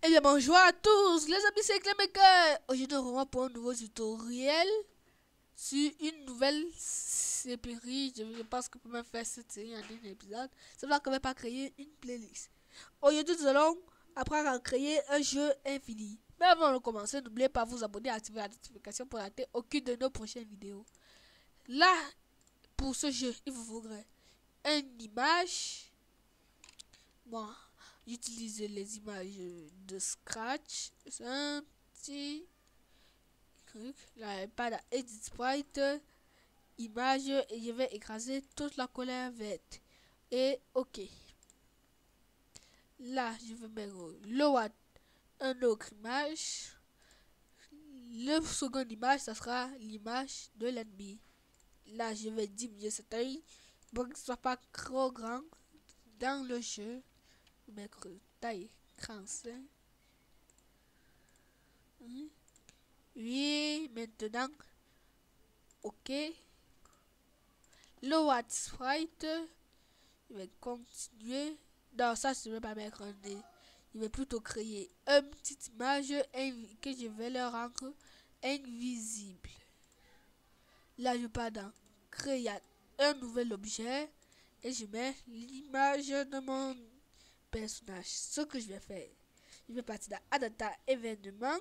Eh bien bonjour à tous les amis, c'est Clémeka. Aujourd'hui on revoit pour un nouveau tutoriel sur une nouvelle série. Je pense que pour me faire cette série en un épisode, c'est vrai qu'on va pas créer une playlist. Aujourd'hui nous allons apprendre à créer un jeu infini. Mais avant de commencer, n'oubliez pas de vous abonner et activer la notification pour rater aucune de nos prochaines vidéos. Là, pour ce jeu, il vous faudrait une image. Moi, j'utilise les images de Scratch. C'est un petit truc. Là, pas d'edit sprite, image, et je vais écraser toute la couleur verte. Et OK. Là, je vais mettre load une autre image. Le second image, ça sera l'image de l'ennemi. Là, je vais diminuer cette taille pour qu'il ne soit pas trop grand dans le jeu. Mettre taille 35. Oui, maintenant, OK. Le What Sprite, je vais continuer. Non, ça, je ne vais pas mettre un nez. Je vais plutôt créer une petite image que je vais leur rendre invisible. Là, je pars dans créer un nouvel objet et je mets l'image de mon personnage. Ce que je vais faire, je vais partir dans Adata événement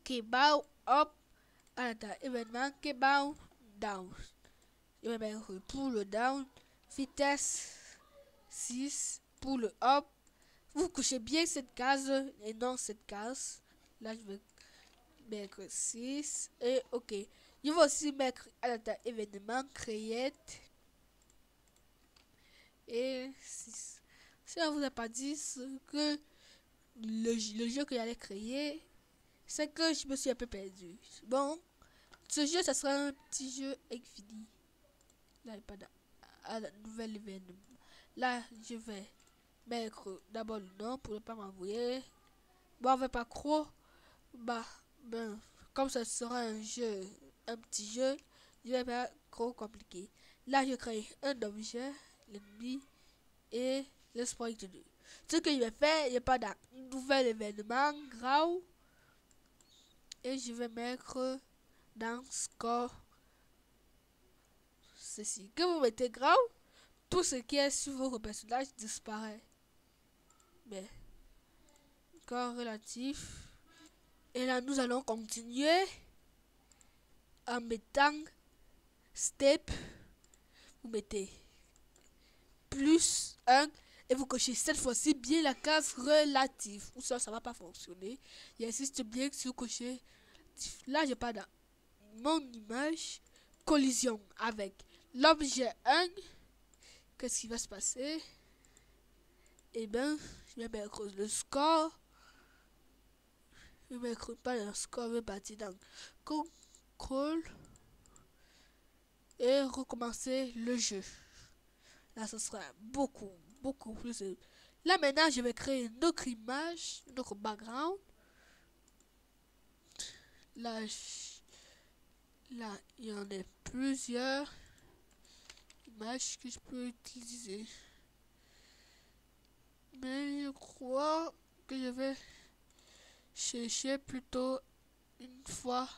qui bow up Adata événement qui bow down. Je vais mettre pour le down vitesse 6 pour le up. Vous couchez bien cette case et non cette case. Là, je vais mettre 6 et OK. Je vais aussi mettre Adata événement create et 6. Si on vous a pas dit ce que le jeu que j'allais créer, c'est que je me suis un peu perdu. Bon, ce jeu, ça sera un petit jeu infini. Là, il n'y a pas de nouvel événement. Là, je vais mettre d'abord le nom pour ne pas m'envoyer. Bon, on va pas trop. Bah, ben, comme ça sera un jeu, un petit jeu, je vais pas trop compliqué. Là, je crée un objet, l'ennemi et le sprite 2. Ce que je vais faire, il n'y a pas d'un nouvel événement grave. Et je vais mettre dans score ceci. Que vous mettez grave, tout ce qui est sur votre personnage disparaît. Mais, score relatif. Et là, nous allons continuer en mettant step. Vous mettez plus 1 et vous cochez cette fois-ci bien la case relative. Ou ça va pas fonctionner. Il insiste bien que si vous cochez. Là, je pas dans mon image. Collision avec l'objet 1. Qu'est-ce qui va se passer? Eh bien, je vais mettre le score. Je vais mettre pas le score, je vais partir dans contrôle et recommencer le jeu. Là, ce sera beaucoup plus. Là, maintenant, je vais créer une autre image, une autre background. Là, il y en a plusieurs images que je peux utiliser. Mais je crois que je vais chercher plutôt une fois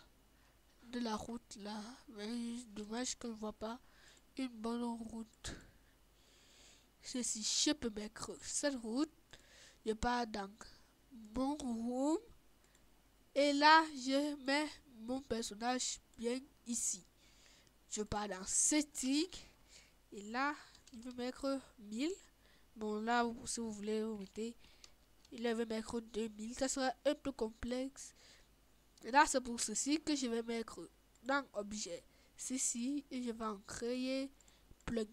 de la route là. Mais dommage que je ne vois pas une bonne route. Si je peux mettre cette route, je pars dans mon room et là je mets mon personnage bien ici. Je pars dans setting et là je vais mettre 1000. Bon là si vous voulez vous mettez, il va mettre 2000. Ça sera un peu complexe. Et là c'est pour ceci que je vais mettre dans objet ceci et je vais en créer plug.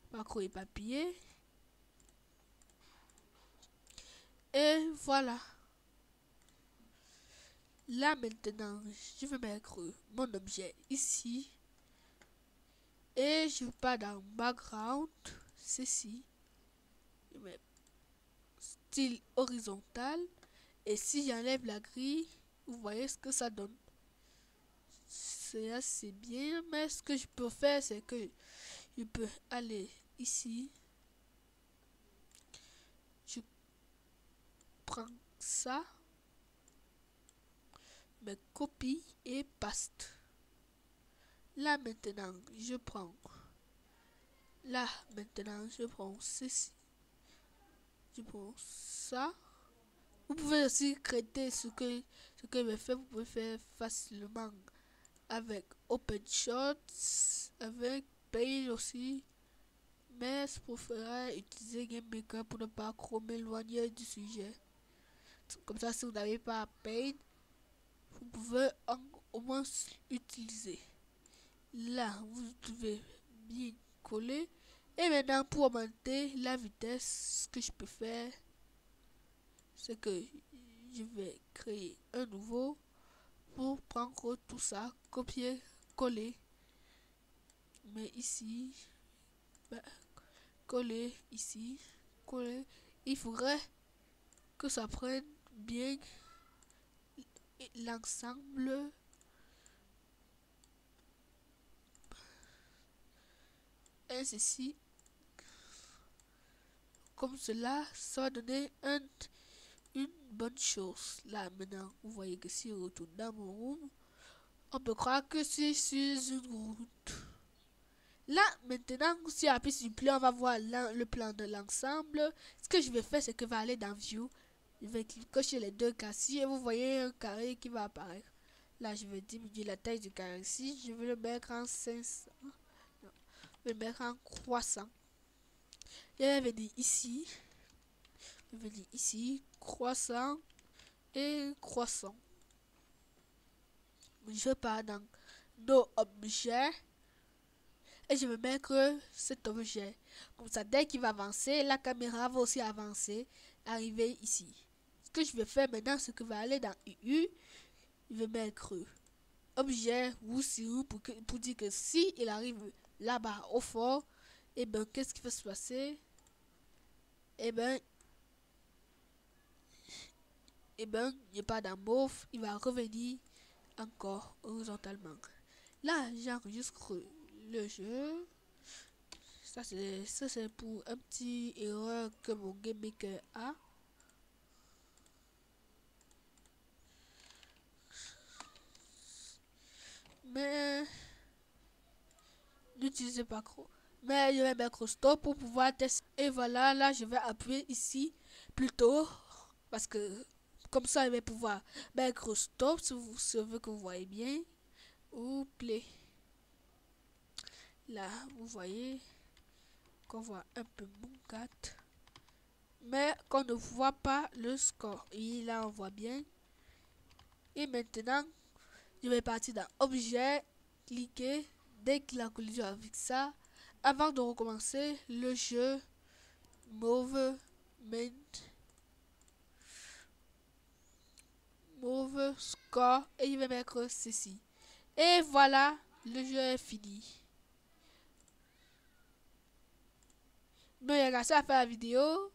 Macro et papier. Et voilà. Là maintenant, je vais mettre mon objet ici. Et je pars dans background. Ceci. Je mets style horizontal. Et si j'enlève la grille, vous voyez ce que ça donne. C'est assez bien. Mais ce que je peux faire, c'est que je peux aller ici. Je prends ça, me copie et paste. Là maintenant, je prends ceci. Je prends ça. Vous pouvez aussi créer ce que je vais faire. Vous pouvez faire facilement avec OpenShot, avec Paint aussi. Mais je préfère utiliser GameMaker pour ne pas trop m'éloigner du sujet. Comme ça, si vous n'avez pas Paint, vous pouvez au moins utiliser. Là, vous devez bien coller. Et maintenant, pour augmenter la vitesse, ce que je peux faire, c'est que je vais créer un nouveau pour prendre tout ça, copier, coller. Mais ici, coller ici, coller. Il faudrait que ça prenne bien l'ensemble. Et ceci, comme cela, ça va donner une bonne chose. Là maintenant, vous voyez que si on retourne dans mon room, on peut croire que c'est sur une route. Là maintenant, si on appuie sur le plan, on va voir le plan de l'ensemble. Ce que je vais faire, c'est que je vais aller dans View. Je vais cocher les deux cas-ci et vous voyez un carré qui va apparaître. Là, je vais diminuer la taille du carré ici. Je vais le mettre en 500. Non, je vais le mettre en croissant. Et je vais venir ici. Je vais venir ici, croissant et croissant. Je pars dans nos objets et je vais mettre cet objet. Comme ça, dès qu'il va avancer, la caméra va aussi avancer, arriver ici. Ce que je vais faire maintenant, c'est que je vais aller dans UU. Je vais mettre objet ou si pour dire que si il arrive là-bas au fort, et ben qu'est-ce qui va se passer? Et ben il n'est pas dans mauve, il va revenir encore horizontalement. Là, j'enregistre le jeu. Ça c'est pour un petit erreur que mon GameMaker a. Mais n'utilisez pas trop. Mais je vais mettre stop pour pouvoir tester. Et voilà, là je vais appuyer ici plutôt parce que comme ça je vais pouvoir mettre stop si vous voulez que vous voyez bien ou play. Là vous voyez qu'on voit un peu mon 4 mais qu'on ne voit pas le score. Et là on voit bien. Et maintenant je vais partir dans objet, cliquer dès qu'il a collision avec ça. Avant de recommencer le jeu, move score et je vais mettre ceci. Et voilà, le jeu est fini. Bon, il y a à faire la vidéo.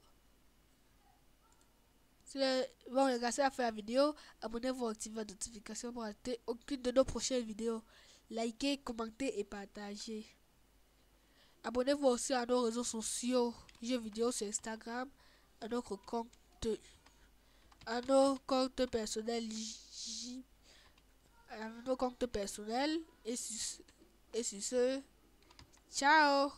Bon, il y a à faire la vidéo. Abonnez-vous, activez la notification pour rater aucune de nos prochaines vidéos. Likez, commentez et partagez. Abonnez-vous aussi à nos réseaux sociaux, jeux vidéo sur Instagram, à notre compte, à nos comptes personnels, à nos comptes personnels et sur ce, ciao.